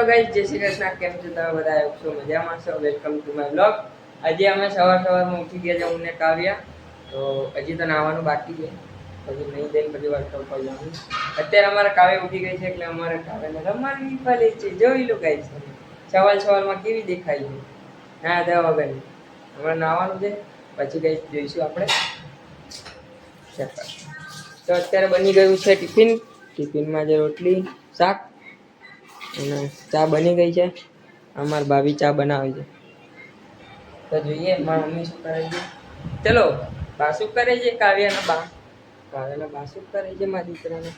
Guys, જય શ્રી કૃષ્ણ. કેમ છો તમે બધા? આઈ હોપ સો મજામાં છો. Welcome to my blog. આજે અમે સવારમાં ઉઠી ગયા છે, હું ને કાવ્યા. તો હજી તો નાવાનું બાકી છે, હજી નહીં દઈને બધી વાત કરવા જવાનું. અત્યારે અમારે કાવ્યા ઉઠી ગઈ છે એટલે અમારે કાવ્યાને રમવાની પડે છે. જોઈ લો ગાઈસ, સવારમાં કેવી દેખાય છે ના દેવા વગર. હમણાં નાવાનું છે, પછી ગાઈસ જોઈશું આપણે. તો અત્યારે બની ગયું છે ટિફિનમાં જે રોટલી શાક અને ચા બની ગઈ છે. અમાર ભાભી ચા બનાવે છે, તો જોઈએ મારી મમ્મી શું કરે છે. ચલો, બા શું કરે છે? કાવ્યાના બા શું કરે છે મારા દીકરાને?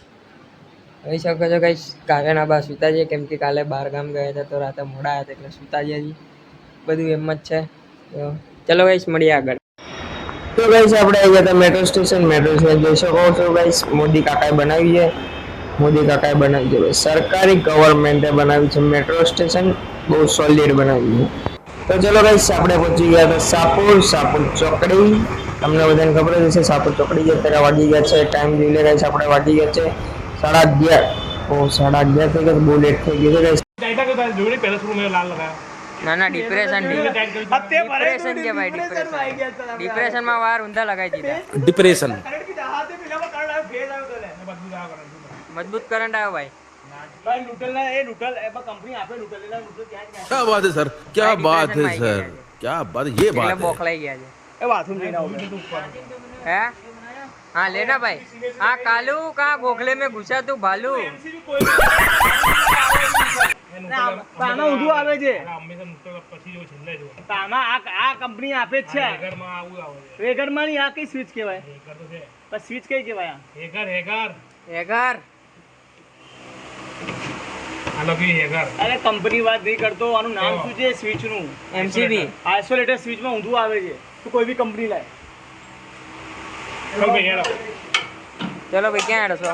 કહી શકો છો કઈ. કાવ્યાના બા સુતા છે, કેમ કે કાલે બહાર ગામ ગયા હતા તો રાતે મોડા હતા એટલે સુતા છે. હજી બધું એમ જ છે. તો ચલો ગાઈસ, મળીએ આગળ. તો ગાઈસ, આપણે આવી ગયા હતા મેટ્રો સ્ટેશન જોઈ શકો છો ગાઈસ. મોદી કાકાએ બનાવી છે. સરકારી ગવર્મેન્ટે બનાવી છે મેટ્રો સ્ટેશન. બહુ સોલિડ બનાવ્યું છે. તો ચલો ગાઈસ, આપણે પહોંચી ગયા હતા સાપુર ચોકડી. તમને બધાને ખબર જ હશે સાપુર ચોકડી. અત્યારે વાગી ગયા છે, ટાઈમ જોઈ લે ગાઈસ, આપણે વાગી ગયા છે 11:30. ઓ 11:30 થઈ ગયા, બહુ લેટ થઈ ગયું છે ગાઈસ. ના ડિપ્રેશન કે ભાઈ, ડિપ્રેશન માં વાર ઊંધા લગાવી દીધા. डिप्रेशन મજબૂત કરંટ આવ્યો ભાઈ. क्या बात है सर, क्या बात है सर, क्या बात, ये बात है. બોખલાઈ ગયા છે. હે हाँ लेना भाई. हाँ कालू कहाँ गोखले में घुसा तू भालू. આમાં ઊંધું આવે છે. આમાં આ કંપની આપે જ છે. વેગરમાં ની આ કઈ સ્વિચ કહેવાય? પણ સ્વિચ કઈ કહેવાય? હેગર અરે કંપની વાત નહીં કરતો, આનું નામ શું છે સ્વિચ નું? એમસીબી આઇસોલેટેડ સ્વિચ માં ઊંધું આવે છે. તું કોઈ બી કંપની લાય. ચલો ભાઈ, ક્યાં હેડો છો?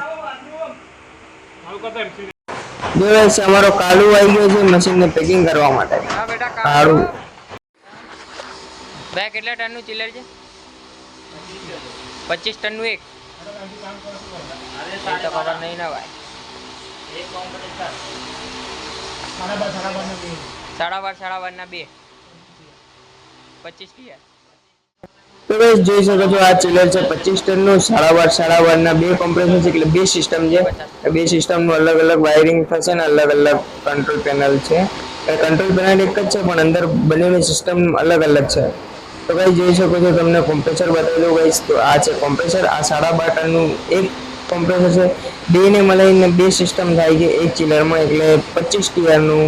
અમારો કાલુ આવી ગયો છે મશીન ને પેકિંગ કરવા માટે. હા બેટા કાલુ. ભાઈ કેટલા ટન નું ચિલર છે? 25 ટન નું એક. તો ખબર નહીં ના ભાઈ. 12.5 ના 2 25 થી. તો ગાઈસ જોઈ શકો છો, આ ચિલર છે 25 ટન નું. 12.5 ના 2 કોમ્પ્રેસર છે, એટલે 2 સિસ્ટમ છે. 2 સિસ્ટમ નું અલગ અલગ વાયરિંગ થશે ને અલગ અલગ કંટ્રોલ પેનલ છે. કંટ્રોલ પેનલ એક જ છે પણ અંદર બંનેની સિસ્ટમ અલગ અલગ છે. તો ગાઈસ જોઈ શકો છો, તમને કોમ્પ્રેસર બતાવી દઉં ગાઈસ. તો આ છે કોમ્પ્રેસર. આ 12.5 ટન નું એક કોમ્પ્રેસર છે. બેને મળીને 2 સિસ્ટમ થાય છે એક ચિલરમાં, એટલે 25 ટીઆર નું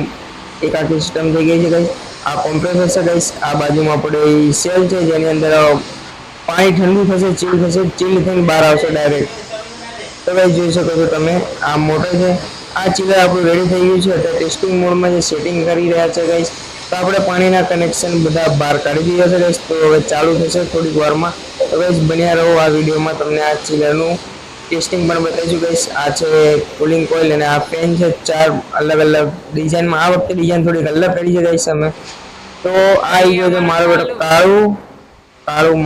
એક આખી સિસ્ટમ થઈ ગઈ છે ગાઈસ. આ કોમ્પ્રેસર છે ગાઈસ. આ બાજુમાં પડે સેલ છે, જેની અંદર પાણી ઠંડુ થશે, ચીલ થઈને બહાર આવશે ડાયરેક્ટ. તો ગાઈસ જોઈ શકો છો તમે, આ મોટર છે. આ ચિલર આપણું રેડી થઈ ગયું છે. અત્યારે ટેસ્ટિંગ મોડમાં જે સેટિંગ કરી રહ્યા છે ગાઈસ. તો આપણે પાણીના કનેક્શન બધા બહાર કાઢી દીધા છે ગાઈસ. તો હવે ચાલુ થશે થોડીક વારમાં. તો ગાઈસ બન્યા રહો આ વિડીયોમાં, તમને આ ચિલરનું ટેસ્ટિંગ પણ બતાવીશું ગાઈસ. આ છે કુલિંગ કોઇલ અને આ ફેન છે. 4 અલગ અલગ ડિઝાઇનમાં. આ વખતે ડિઝાઇન થોડીક અલગ કરી છે ગાઈસ અમે. તો આ આવી ગયો છે મારો બેટો કાળુ.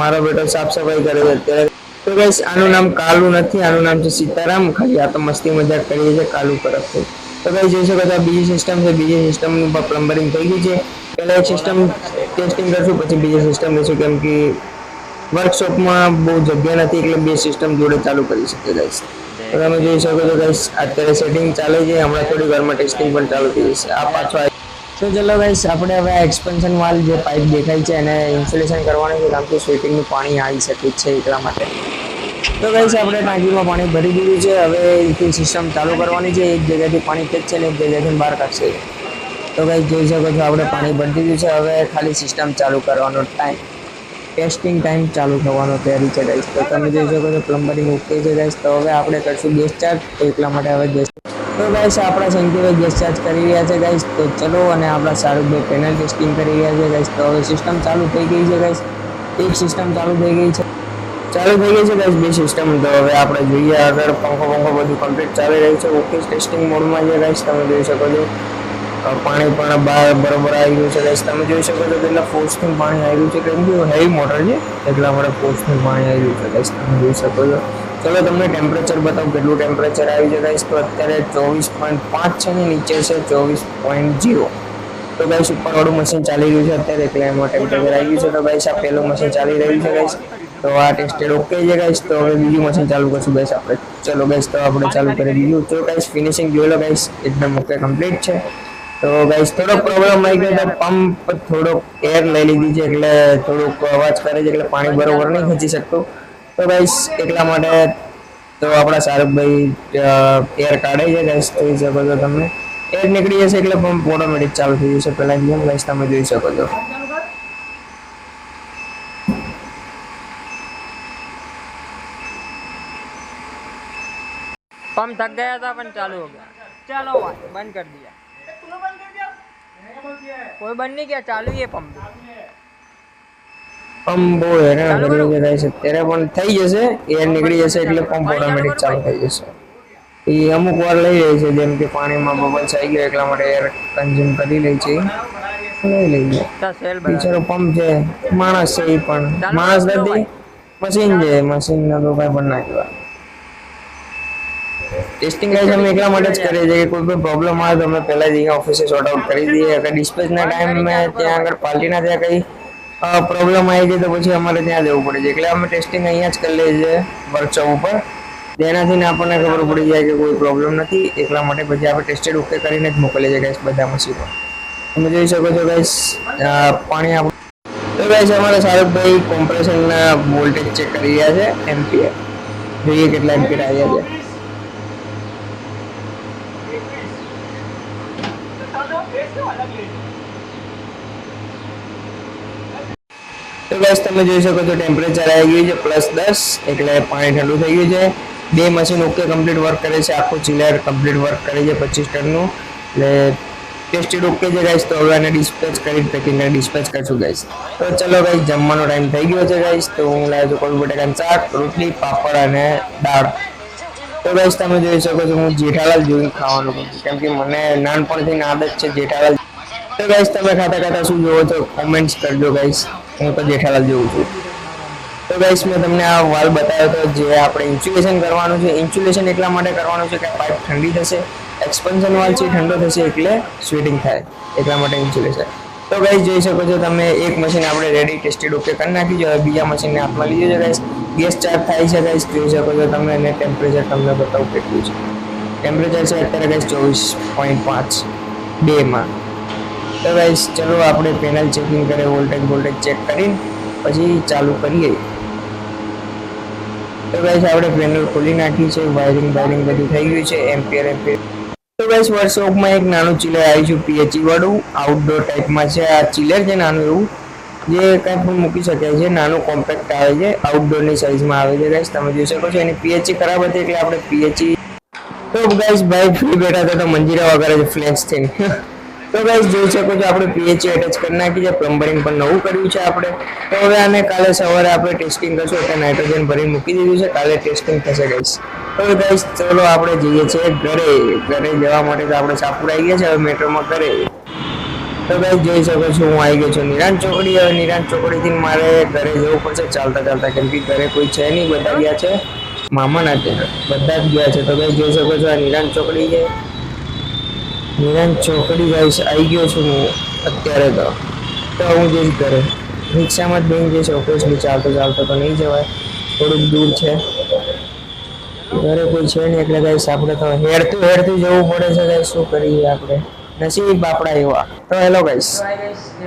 મારો બેટો સાફ સફાઈ કરે છે અત્યારે. તો ગાઈસ આનું નામ કાલુ નથી, આનું નામ છે સીતારામ. ખાલી આ તો મસ્તી મજાક કરીએ છે કાલુ તરફથી. તો ગાઈસ જોઈ શકો છો, બીજી સિસ્ટમ છે. બીજી સિસ્ટમનું પ્લમ્બરિંગ થઈ ગઈ છે. પહેલા એક સિસ્ટમ ટેસ્ટિંગ કરશું, પછી બીજી સિસ્ટમ લઈશું, કેમ કે વર્કશોપમાં બહુ જગ્યા નથી, એટલે 2 સિસ્ટમ જોડે ચાલુ કરી શકીએ ગાઈસ. તો તમે જોઈ શકો છો ગાઈસ, અત્યારે સેટિંગ ચાલે છે. હમણાં થોડી વારમાં ટેસ્ટિંગ પણ ચાલુ થઈ જશે. આ પાછો તો ચલો ગાઈસ, આપણે હવે એક્સપેન્શન વાલ જે પાઇપ દેખાય છે એને ઇન્સ્ટોલેશન કરવાનું છે, કારણ કે સ્વીટિંગનું પાણી આવી શકે છે એટલા માટે. તો ગાઈસ આપણે ટાંકીમાં પાણી ભરી દીધું છે. હવે એથી સિસ્ટમ ચાલુ કરવાની છે. એક જગ્યાથી પાણી ખેંચશે ને એક જગ્યાથી બહાર કાઢશે. તો ગાઈસ જોઈ શકો છો, આપણે પાણી ભરી દીધું છે. હવે ખાલી સિસ્ટમ ચાલુ કરવાનો ટાઈમ, ટેસ્ટિંગ ટાઈમ ચાલુ થવાનો તૈયારી છે ગાઈસ. તો તમે જોઈ શકો છો પ્લમ્બરિંગ ઓકે છે ગાઈસ. તો હવે આપણે કરશું ગેસ ચાર્જ, તો એટલા માટે હવે ગેસ. તો ગાઈસ આપણા શંકીભાઈ ગેસ ચાર્જ કરી રહ્યા છે ગાઈસ. તો ચલો, અને આપણા શાહરુખભાઈ પેનલ ટેસ્ટિંગ કરી રહ્યા છે ગાઈસ. તો હવે સિસ્ટમ ચાલુ થઈ ગઈ છે ગાઈસ. એક સિસ્ટમ ચાલુ થઈ ગઈ છે ગાઈસ. 2 સિસ્ટમ. તો હવે આપણે જોઈએ આગળ. પંખો બધું કમ્પ્લીટ ચાલી રહ્યું છે. ઓકે ટેસ્ટિંગ મોડમાં છે ગાઈસ. તમે જોઈ શકો છો પાણી પણ બહાર બરોબર આવી ગયું છે ગાઈસ. તમે જોઈ શકો છો કેટલા ફોર્સથી પાણી આવી રહ્યું છે, કેમ કે હેવી મોટર છે એટલા માટે ફોર્સથી પાણી આવી રહ્યું છે ગાઈસ. તમે જોઈ શકો છો. ચલો તમને ટેમ્પરેચર બતાવું કેટલું ટેમ્પરેચર આવી છે ગાઈસ. તો અત્યારે 24.5 છે ને નીચે છે 24.0. તો ગાઈસ ઉપર વાળું મશીન ચાલી રહ્યું છે અત્યારે એટલે એમાં ટેમ્પરેચર આવી ગયું છે. તો ગાઈસ આ પહેલું મશીન ચાલી રહ્યું છે ગાઈસ. તો આ ટેસ્ટેડ ઓકે છે ગાઈસ. તો હવે બીજું મશીન ચાલુ કરશું ગાઈસ આપણે. ચલો ગાઈસ તો આપણે ચાલુ કરી દીધું. તો ગાઈસ ફિનિશિંગ જોઈ લો ગાઈસ, એકદમ ઓકે કમ્પ્લીટ છે. તો ગાઈસ થોડો પ્રોબ્લેમ આવી ગયો તો પંપ થોડોક એર લઈ લીધી છે એટલે થોડુંક અવાજ કરે છે એટલે પાણી બરોબર નહીં ખેંચી શકતું. તો ગાઈસ એટલા માટે તો આપણા શાહરુખભાઈ એર કાઢે છે ગાઈસ. જોઈ શકો છો તમે એર નીકળી જશે એટલે પંપ ઓટોમેટિક ચાલુ થઈ જશે. પહેલા જેમ ગાઈસ તમે જોઈ શકો છો. पंप थक गया था अपन चालू हो गया. चलो भाई बंद कर दिया. कोई बंद नहीं किया, चालू ही है पंप. પંપ બહુ હેરાન કરી છે ગાઈસ. અત્યારે પણ થઈ જશે, એર નીકળી જશે એટલે પંપ ઓટોમેટિક ચાલુ થઈ જશે. એ અમુક વાર લઈ રહી છે જેમ કે પાણીમાં બબલ્સ આવી ગયો એટલા માટે એર કન્ઝ્યુમ કરી લે છે. લઈ લઈએ બિચારો પંપ છે, માણસ છે એ પણ માણસ નથી, મશીન છે. મશીન ના તો કઈ પણ ના કહેવાય. ટેસ્ટિંગ ગાઈસ અમે એટલા માટે જ કરીએ છીએ કે કોઈ પણ પ્રોબ્લેમ આવે તો અમે પહેલા જ અહીંયા ઓફિસે સોર્ટ આઉટ કરી દઈએ. અગર ડિસ્પેચના ટાઈમે ત્યાં આગળ પાર્ટીના ત્યાં કઈ પ્રોબ્લેમ આવી જાય તો પછી અમારે ત્યાં જવું પડે છે. એટલે અમે ટેસ્ટિંગ અહીંયા જ કરી લઈએ છીએ વર્કશોપ ઉપર, જેનાથી આપણને ખબર પડી જાય કે કોઈ પ્રોબ્લેમ નથી. એટલા માટે પછી આપણે ટેસ્ટેડ ઓકે કરીને જ મોકલીએ છીએ ગાઈસ બધા મશીનો. તમે જોઈ શકો છો ગાઈસ પાણી આપણું. તો ગાઈસ અમારા શાહરુખભાઈ કોમ્પ્રેશનના વોલ્ટેજ ચેક કરી રહ્યા છે, એમ્પિયર જોઈએ કેટલા એમ્પિયર આવ્યા છે. તો ગાઈસ તમે જોઈ શકો છો ટેમ્પરેચર આવી ગયું છે +10 એટલે પાણી ઠંડુ થઈ ગયું છે. બે મશીન ઓકે કમ્પ્લીટ વર્ક કરે છે, આખું ચિલર કમ્પ્લીટ વર્ક કરે છે 25 ટનનું. એટલે ટેસ્ટેડ ઓકે છે ગાઈસ. તો હવે આને ડિસ્પેચ કરી પેકિંગને ડિસ્પેચ કરશું ગાઈસ. તો ચલો ગાઈસ જમવાનો ટાઈમ થઈ ગયો છે ગાઈસ. તો હું લાવ્યો છું કોબી બટાકાનું શાક, રોટલી, પાપડ અને દાળ. તો ગાઈસ તમે જોઈ શકો છો હું જેઠાલાલ જોઈને ખાવાનું કહું છું કેમ કે મને નાનપણથી આદત છે જેઠાલાલ. તો ગાઈસ તમે ખાતા ખાતા શું જોવો છો કોમેન્ટ્સ કરજો ગાઈસ. હું તો જેઠાલાલ જોઉં છું. તો ગાઈસ મેં તમને આ વાલ બતાવ્યો હતો જે આપણે ઇન્સ્યુલેશન કરવાનું છે. ઇન્સ્યુલેશન એટલા માટે કરવાનું છે કે પાઇપ ઠંડી થશે, એક્સપેન્શન વાલ છે ઠંડો થશે એટલે સ્વેટિંગ થાય, એટલા માટે ઇન્સ્યુલેશન. તો ગાઈસ જોઈ શકો છો તમે એક મશીન આપણે રેડી ટેસ્ટેડ ઓકે કરી નાખી છે. હવે બીજા મશીનને હાથમાં લીધું છે ગાઈસ. ગેસ ચાર્જ થાય છે ગાઈસ, જોઈ શકો છો તમે. અને ટેમ્પરેચર તમને બતાવું કેટલું છે. ટેમ્પરેચર છે અત્યારે ગાઈસ 24.5 2માં. તો ગાઈસ ચલો આપણે પેનલ ચેકિંગ કરીએ, વોલ્ટેજ ચેક કરીને પછી ચાલુ કરીએ. તો ગાઈસ આપણે પેનલ ખોલી નાખી છે, વાયરિંગ બધું થઈ ગયું છે, એમ્પિયર. તો ગાઈસ વર્કશોપમાં એક નાનું ચિલર આવી છે પીએચઈ વાળું, આઉટડોર ટાઈપમાં છે. આ ચિલર છે નાનું એવું જે કંઈ પણ મૂકી શકાય છે, નાનું કોમ્પેક્ટ આવે છે, આઉટડોરની સાઇઝમાં આવે છે ગાઈસ. તમે જોઈ શકો છો એની પીએચઈ ખરાબ હતી એટલે આપણે પીએચઈ. તો ગાઈસ ભાઈ ફ્રી બેઠા હતા તો મંજીરા વગેરે છે ફ્લેક્સ થઈને. તો ગાઈસ જોઈ શકો છો આપણે પીએચઈ એટેચ કરી નાખી છે, પ્લમ્બરિંગ પણ નવું કર્યું છે આપણે. તો હવે આને કાલે સવારે આપણે ટેસ્ટિંગ કરશું એટલે નાઇટ્રોજન ભરીને મૂકી દીધું છે, કાલે ટેસ્ટિંગ થશે ગાઈસ. તો ગાઈસ ચલો આપણે જઈએ છીએ ઘરે જવા માટે. તો આપણે સાપુર આવી ગયા છે હવે મેટ્રોમાં ઘરે. તો ગાઈસ જોઈ શકો છો હું આવી ગયો છું નિરાંત ચોકડી. હવે નિરાંત ચોકડીથી મારે ઘરે જવું પડશે ચાલતા કેમ કે ઘરે કોઈ છે નહીં, બધા ગયા છે મામાના ત્યાં, બધા જ ગયા છે. તો ગાઈસ જોઈ શકો છો આ નિરાંત ચોકડી છે. નિરાંત ચોકડી ગાઈસ આવી ગયો છું હું અત્યારે. તો હું જઈશ ઘરે, રિક્ષામાં જ બેસી જઈશ. ઓફિસથી ચાલતો તો નહીં જવાય, થોડુંક દૂર છે, ઘરે કોઈ છે નહીં એટલે ગાઈસ આપણે તો હેરતું જવું પડે છે ગાઈસ. શું કરીએ આપણે, નસીબ આપણા એવા. તો હેલો ગાઈસ.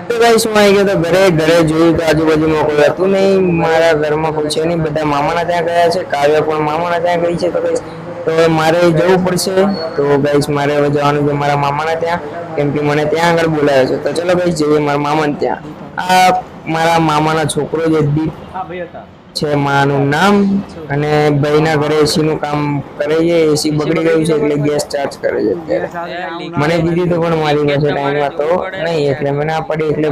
તો ગાઈસ હું આવી ગયો તો ઘરે જોયું તો આજુબાજુમાં કોઈ હતું નહીં, મારા ઘરમાં કોઈ છે નહીં, બધા મામાના ત્યાં ગયા છે, કાવ્ય પણ મામાના ત્યાં ગઈ છે. તો ગાઈસ તો મારે જવું પડશે. તો ગાઈસ મારે હવે જવાનું છે મારા મામાના ત્યાં કેમ કે મને ત્યાં આગળ બોલાવ્યો છે. તો ચલો ગાઈસ જઈએ મારા મામાને ત્યાં. આ મારા મામાના છોકરો જે દીપ છે માનું નામ, અને ભાઈના ઘરે એસીનું કામ કરે છે. એસી બગડી ગયું છે એટલે ગેસ ચાર્જ કરે છે અત્યારે. મને કીધી તો પણ મારી પાસે ટાઈમમાં તો નહીં એટલે મને ના પડી. એટલે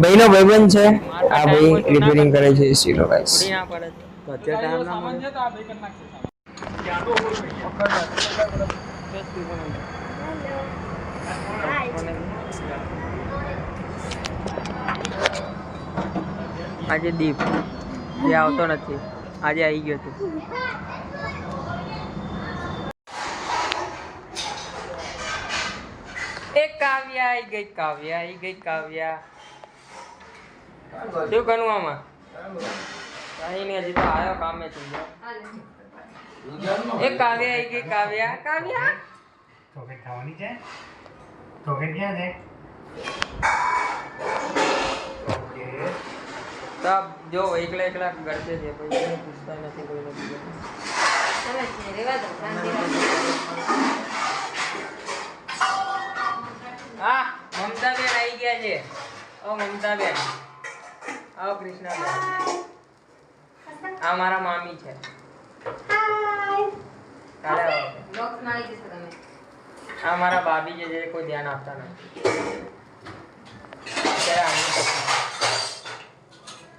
ભાઈનો ભાઈબંધ છે આ ભાઈ, રિપેરિંગ કરે છે એસી નો ગાઈસ. આજે દીપ જે આવતો નથી. આજે આવી ગયો તું. કાવ્યા આવી ગઈ, કાવ્યા આવી ગઈ, કાવ્યા. શું કરવું આમાં? કઈ નહીં, હજી તો આવ્યો કામે થી. એક કાવ્યા આવી ગઈ, કાવ્યા. કાવ્યા ચોકલેટ ખાવાની છે? ચોકલેટ ક્યાં છે? તો જો એકલા એકલા ગરજે છે, કોઈ પૂછતા નથી, કોઈ નથી. હા, મમતાબેન આવી ગયા છે. ઓ મમતાબેન, આવો કૃષ્ણાબેન. આ મારા મામી છે. કાલે આવો. આ મારા ભાભી છે, જે કોઈ ધ્યાન આપતા નથી.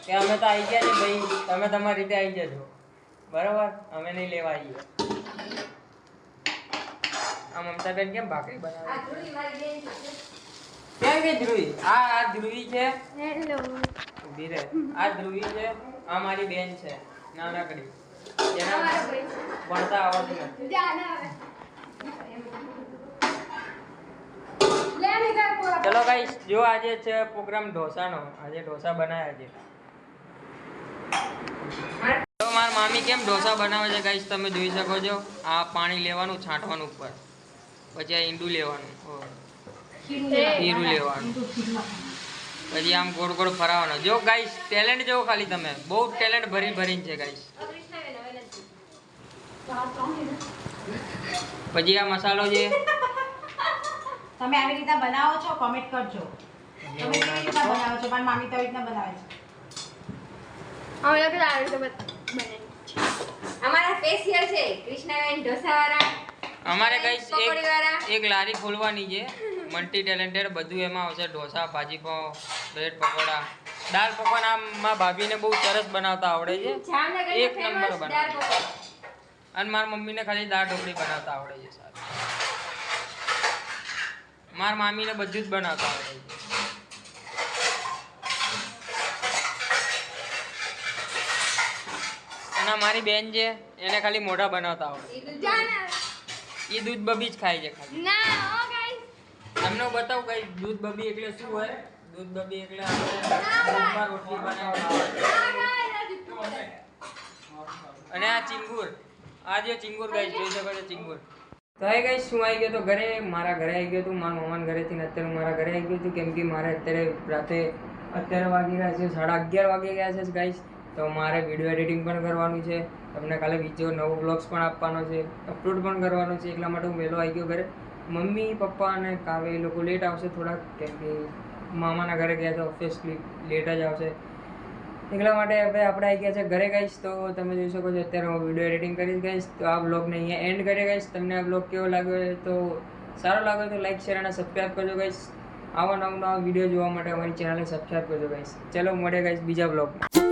કે અમે તો આવી ગયા છે ભાઈ, તમે તમારી રીતે આવી જજો, બરાબર? અમે નહીં લેવા આવીએ. આ મમતાબેન કેમ ભાખરી બનાવે? ક્યાં ગઈ ધ્રુવી? આ ધ્રુવી છે. ઊભી રહે. આ ધ્રુવી છે. આ મારી બેન છે નાનકડી, જેને ભણતા આવડતું નથી. ચલો ગાઈસ, જો આજે છે પ્રોગ્રામ ઢોસાનો. આજે ઢોસા બનાવ્યા છે. તો મારા મામી કેમ ઢોસા બનાવે છે ગાઈસ, તમે જોઈ શકો છો. આ પાણી લેવાનું, છાંટવાનું ઉપર, પછી આ ઈંડું લેવાનું, ખીરું લેવાનું, પછી આમ ગોળ ગોળ ફરાવાનો. જો ગાઈસ, ટેલેન્ટ જો ખાલી તમે, બહુ ટેલેન્ટ ભરી ભરીને છે ગાઈસ. પછી આ મસાલો છે. તમે આવી રીતના બનાવો છો? કોમેન્ટ કરજો. તમે કેવી રીતના બનાવો છો? પણ મામી તો આવી રીતના બનાવે છે. અમે લોકો તો આવી રીતે બને. અમારા સ્પેશિયલ છે કૃષ્ણાબેન ઢોસાવાળા. અમારે ગાઈસ એક લારી ખોલવાની છે, મલ્ટી ટેલેન્ટેડ. બધું એમાં આવશે, ઢોસા, ભાજી પાવ, બ્રેડ પકોડા, દાળ પકવાન. આમાં ભાભીને બહુ સરસ બનાવતા આવડે છે, એક નંબર બનાવે. અને મારા મમ્મીને ખાલી દાળ ઢોકળી બનાવતા આવડે છે સારું. મારા મામીને બધું જ બનાવતા આવડે છે. અને મારી બેન છે, એને ખાલી મોઢા બનાવતા આવડે. એ દૂધ બબી જ ખાય છે ખાલી. તમને હું બતાવું કઈ દૂધ બબી એટલે શું હોય. દૂધ બબી એટલે આપણે રોટલી બનાવવા. અને આ ચિંગુર, આ જે ચિંગુર ગાઈસ જોઈ શકો છો, ચિંગુર. તો હે ગાઈસ, શું આવી ગયો તો ઘરે, મારા ઘરે આવી ગયો તું, મારા મમ્માના ઘરેથી ને અત્યારે મારા ઘરે આવી ગયો હતું. કેમ કે મારે અત્યારે રાતે વાગી ગયા છે, 11:30 વાગી ગયા છે ગાઈસ. તો મારે વિડીયો એડિટિંગ પણ કરવાનું છે, તમને કાલે બીજો નવો વ્લોગ્સ પણ આપવાનો છે, અપલોડ પણ કરવાનો છે. એટલા માટે હું વહેલો આવી ગયો ઘરે. મમ્મી પપ્પા અને કાવે એ લોકો લેટ આવશે થોડાક, કેમ કે મામાના ઘરે ગયા છે, ઓફિસલી લેટ જ આવશે. એટલા માટે હવે આપણે આવી ગયા છે ઘરે ગાઈશ. તો તમે જોઈ શકો છો અત્યારે હું વિડીયો એડિટિંગ કરીશ ગાઈશ. તો આ વ્લોગને અહીંયા એન્ડ કરીએ ગાઈશ. તમને આ વ્લોગ કેવો લાગ્યો તો સારો લાગ્યો તો લાઈક શેર અને સબસ્ક્રાઈબ કરજો ગાઈશ. આવા નવા વિડીયો જોવા માટે અમારી ચેનલને સબસ્ક્રાઈબ કરજો ગાઈશ. ચલો મળીએ ગાઈશ બીજા વ્લોગમાં.